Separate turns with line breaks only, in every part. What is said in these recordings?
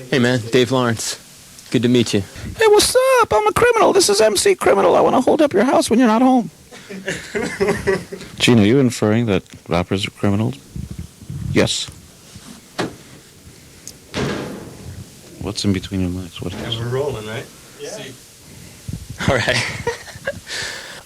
Hey man, Dave Lawrence. Good to meet you.
Hey, what's up? I'm a criminal. This is MC Criminal. I want to hold up your house when you're not home. Gene, are you inferring that rappers are criminals? Yes. What's in between your legs? What is
we're rolling, right? Yeah. All right.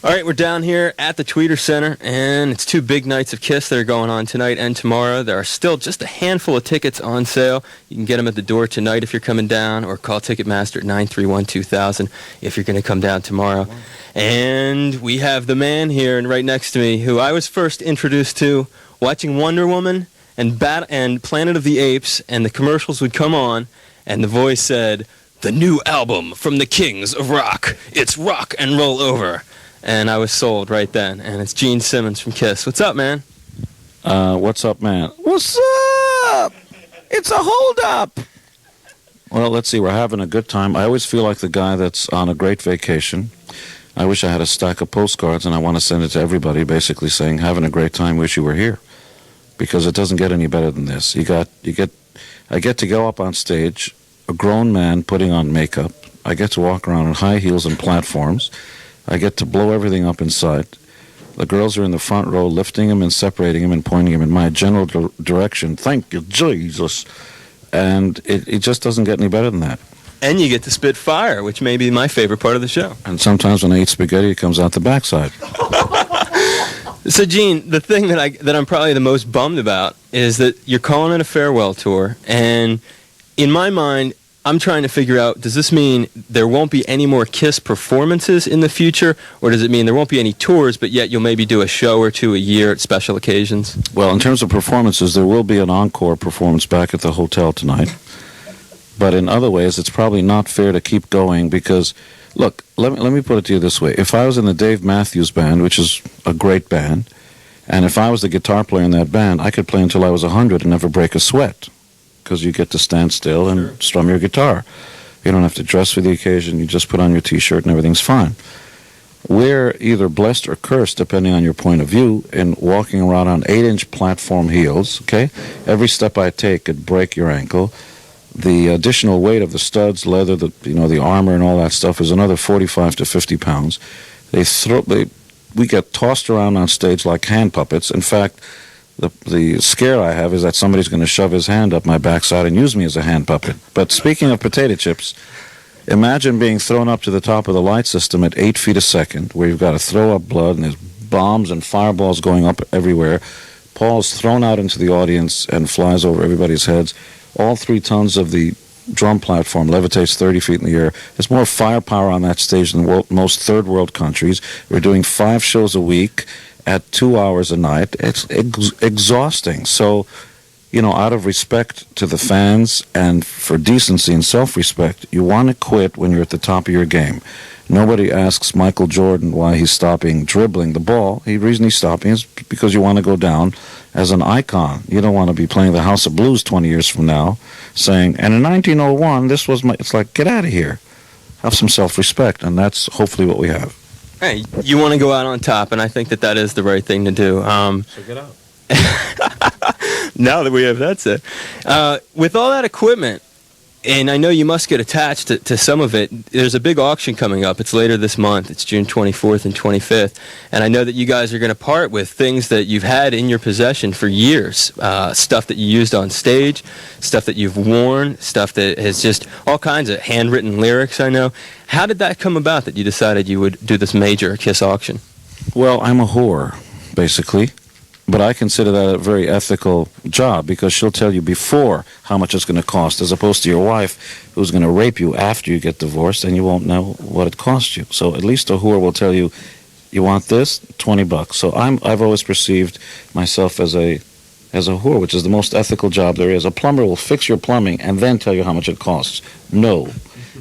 All right, we're down here at the Tweeter Center, and it's 2 big nights of Kiss that are going on tonight and tomorrow. There are still just a handful of tickets on sale. You can get them at the door tonight if you're coming down, or call Ticketmaster at 931-2000 if you're going to come down tomorrow. And we have the man here and right next to me who I was first introduced to watching Wonder Woman and Planet of the Apes, and the commercials would come on, and the voice said, "The new album from the Kings of Rock. It's rock and roll over." And I was sold right then. And it's Gene Simmons from Kiss. What's up, man?
What's up, man? What's up? It's a hold-up. Well, let's see. We're having a good time. I always feel like the guy that's on a great vacation. I wish I had a stack of postcards, and I want to send it to everybody, basically saying, having a great time, wish you were here. Because it doesn't get any better than this. I get to go up on stage, a grown man putting on makeup. I get to walk around in high heels and platforms. I get to blow everything up in sight. The girls are in the front row, lifting him and separating him and pointing him in my general direction. Thank you, Jesus. And it just doesn't get any better than that.
And you get to spit fire, which may be my favorite part of the show.
And sometimes when I eat spaghetti, it comes out the backside.
So, Gene, the thing that I'm probably the most bummed about is that you're calling it a farewell tour, and in my mind, I'm trying to figure out, does this mean there won't be any more Kiss performances in the future, or does it mean there won't be any tours, but yet you'll maybe do a show or two a year at special occasions?
Well, in terms of performances, there will be an encore performance back at the hotel tonight. But in other ways, it's probably not fair to keep going because, look, let me put it to you this way. If I was in the Dave Matthews Band, which is a great band, and if I was the guitar player in that band, I could play until I was 100 and never break a sweat. Because you get to stand still and strum your guitar. You don't have to dress for the occasion. You just put on your T-shirt and everything's fine. We're either blessed or cursed, depending on your point of view, in walking around on 8-inch platform heels, okay? Every step I take could break your ankle. The additional weight of the studs, leather, the armor and all that stuff is another 45 to 50 pounds. We get tossed around on stage like hand puppets. In fact, the scare I have is that somebody's going to shove his hand up my backside and use me as a hand puppet. But speaking of potato chips, imagine being thrown up to the top of the light system at 8 feet a second, where you've got to throw up blood and there's bombs and fireballs going up everywhere. Paul's thrown out into the audience and flies over everybody's heads. All 3 tons of the drum platform levitates 30 feet in the air. There's more firepower on that stage than most third world countries. We're doing 5 shows a week at 2 hours a night. It's exhausting. So, out of respect to the fans and for decency and self-respect, you want to quit when you're at the top of your game. Nobody asks Michael Jordan why he's stopping dribbling the ball. The reason he's stopping is because you want to go down as an icon. You don't want to be playing the House of Blues 20 years from now saying, and in 1901, this was my... It's like, get out of here. Have some self-respect, and that's hopefully what we have.
Hey, you want to go out on top, and I think that is the right thing to do.
So get out.
Now that we have that said. With all that equipment, and I know you must get attached to some of it, there's a big auction coming up. It's later this month. It's June 24th and 25th. And I know that you guys are going to part with things that you've had in your possession for years. Stuff that you used on stage, stuff that you've worn, stuff that has just all kinds of handwritten lyrics, I know. How did that come about that you decided you would do this major Kiss auction?
Well, I'm a whore, basically. But I consider that a very ethical job because she'll tell you before how much it's going to cost, as opposed to your wife who's going to rape you after you get divorced and you won't know what it cost you. So at least a whore will tell you, you want this? $20. So I've always perceived myself as a whore, which is the most ethical job there is. A plumber will fix your plumbing and then tell you how much it costs. No.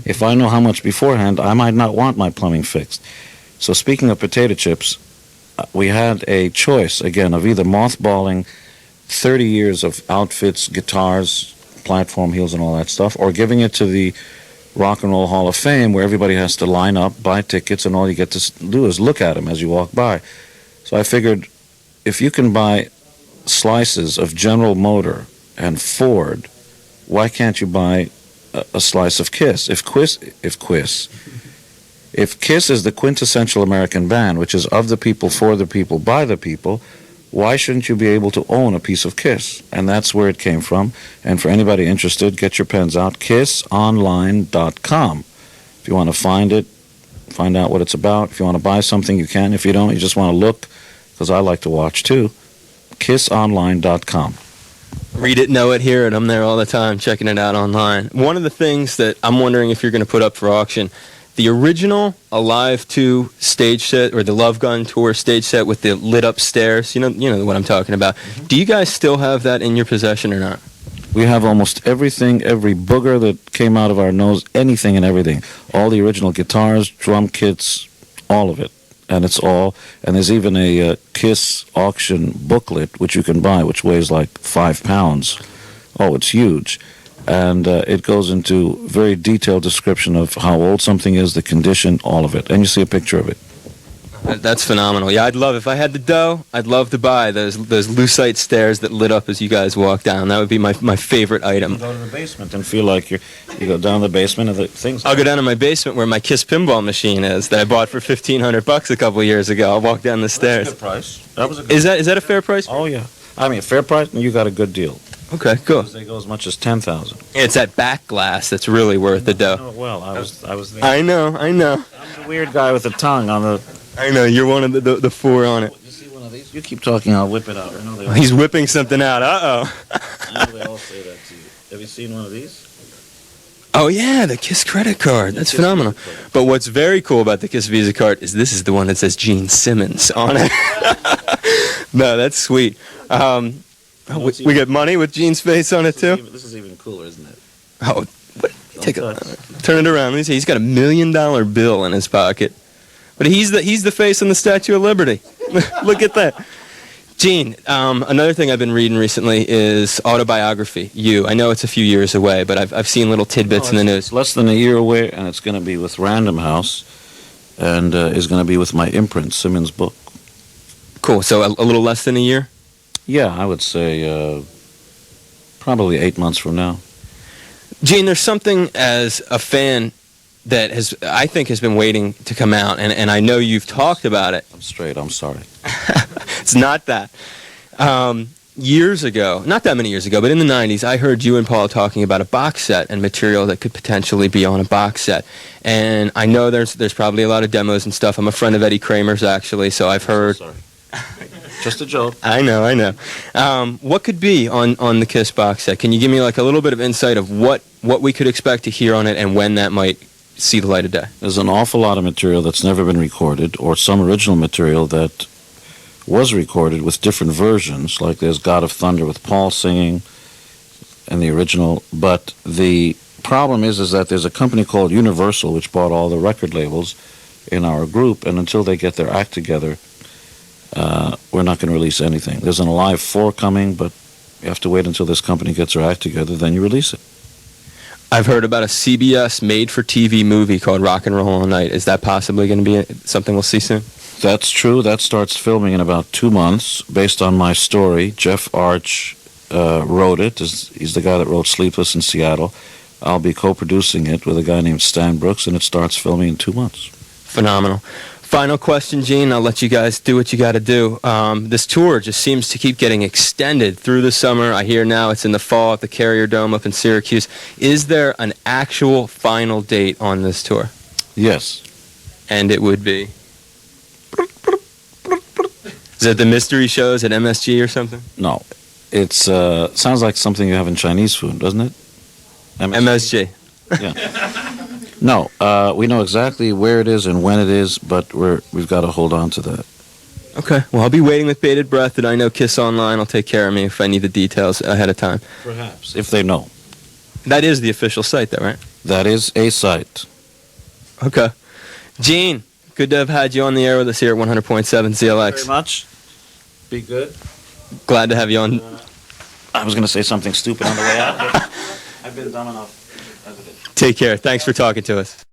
If I know how much beforehand, I might not want my plumbing fixed. So speaking of potato chips, we had a choice, again, of either mothballing 30 years of outfits, guitars, platform heels and all that stuff, or giving it to the Rock and Roll Hall of Fame where everybody has to line up, buy tickets, and all you get to do is look at them as you walk by. So I figured if you can buy slices of General Motor and Ford, why can't you buy a slice of Kiss. If Kiss is the quintessential American band, which is of the people, for the people, by the people, why shouldn't you be able to own a piece of Kiss? And that's where it came from. And for anybody interested, get your pens out, kissonline.com. If you want to find it, find out what it's about. If you want to buy something, you can. If you don't, you just want to look, because I like to watch too, kissonline.com.
Read it, know it, hear it. I'm there all the time checking it out online. One of the things that I'm wondering if you're going to put up for auction, the original Alive 2 stage set, or the Love Gun Tour stage set with the lit up stairs, you know what I'm talking about. Mm-hmm. Do you guys still have that in your possession or not?
We have almost everything, every booger that came out of our nose, anything and everything. All the original guitars, drum kits, all of it. And it's all, and there's even a Kiss auction booklet, which you can buy, which weighs like 5 pounds. Oh, it's huge. And it goes into very detailed description of how old something is, the condition, all of it. And you see a picture of it.
That's phenomenal. Yeah, I'd love, if I had the dough, I'd love to buy those lucite stairs that lit up as you guys walk down. That would be my favorite item.
You go to the basement and feel like you go down the basement and the things.
I'll go down to my basement where my Kiss pinball machine is that I bought for $1,500 a couple years ago. I'll walk down the stairs.
That's a good price. That was a good
Is that a fair price?
Oh yeah. I mean, a fair price, and you got a good deal.
Okay, cool.
They go as much as 10,000.
It's that back glass that's really worth the dough.
Oh, well, I was there.
I know.
I'm the weird guy with the tongue on the.
I know, you're one of the four on it.
You see one of these? You keep talking, I'll whip it out. I know they all,
He's whipping something out.
I know they all say that to you. Have you seen one of these?
Oh, yeah, the Kiss credit card. That's phenomenal. But what's very cool about the Kiss Visa card is this is the one that says Gene Simmons on it. No, that's sweet. We got money with Gene's face on it, too?
This is even cooler, isn't it?
Oh, turn it around. Let me see. He's got $1 million bill in his pocket. But he's the face on the Statue of Liberty. Look at that. Gene, another thing I've been reading recently is autobiography. I know it's a few years away, but I've seen little tidbits in the news.
Less than a year away, and it's going to be with Random House, and is going to be with my imprint, Simmons book.
Cool. So a little less than a year?
Yeah, I would say probably 8 months from now.
Gene, there's something as a fan that I think has been waiting to come out, and I know you've talked about it.
I'm straight, I'm sorry.
It's not that. Years ago, not that many years ago, but in the 90s, I heard you and Paul talking about a box set and material that could potentially be on a box set. And I know there's probably a lot of demos and stuff. I'm a friend of Eddie Kramer's, actually, so I've heard...
Sorry. Just a joke.
I know. What could be on the Kiss box set? Can you give me like a little bit of insight of what we could expect to hear on it and when that might see the light of day?
There's an awful lot of material that's never been recorded, or some original material that was recorded with different versions, like there's God of Thunder with Paul singing and the original. But the problem is that there's a company called Universal which bought all the record labels in our group, and until they get their act together, we're not going to release anything. There's an Alive 4 coming, but you have to wait until this company gets their act together, then you release it.
I've heard about a CBS made-for-TV movie called Rock and Roll All Night. Is that possibly going to be something we'll see soon?
That's true. That starts filming in about 2 months, based on my story. Jeff Arch wrote it. He's the guy that wrote Sleepless in Seattle. I'll be co-producing it with a guy named Stan Brooks, and it starts filming in 2 months.
Phenomenal. Final question, Gene. I'll let you guys do what you got to do. This tour just seems to keep getting extended through the summer. I hear now it's in the fall at the Carrier Dome up in Syracuse. Is there an actual final date on this tour?
Yes.
And it would be? Is it the mystery shows at MSG or something?
No. It's sounds like something you have in Chinese food, doesn't it?
MSG.
Yeah. No, we know exactly where it is and when it is, but we've got to hold on to that.
Okay. Well, I'll be waiting with bated breath, and I know Kiss Online will take care of me if I need the details ahead of time.
Perhaps. If they know.
That is the official site, though, right?
That is a site.
Okay. Gene, good to have had you on the air with us here at 100.7 ZLX.
Thank you very much. Be good.
Glad to have you on.
I was going to say something stupid on the way out, but I've been dumb enough.
Take care. Thanks for talking to us.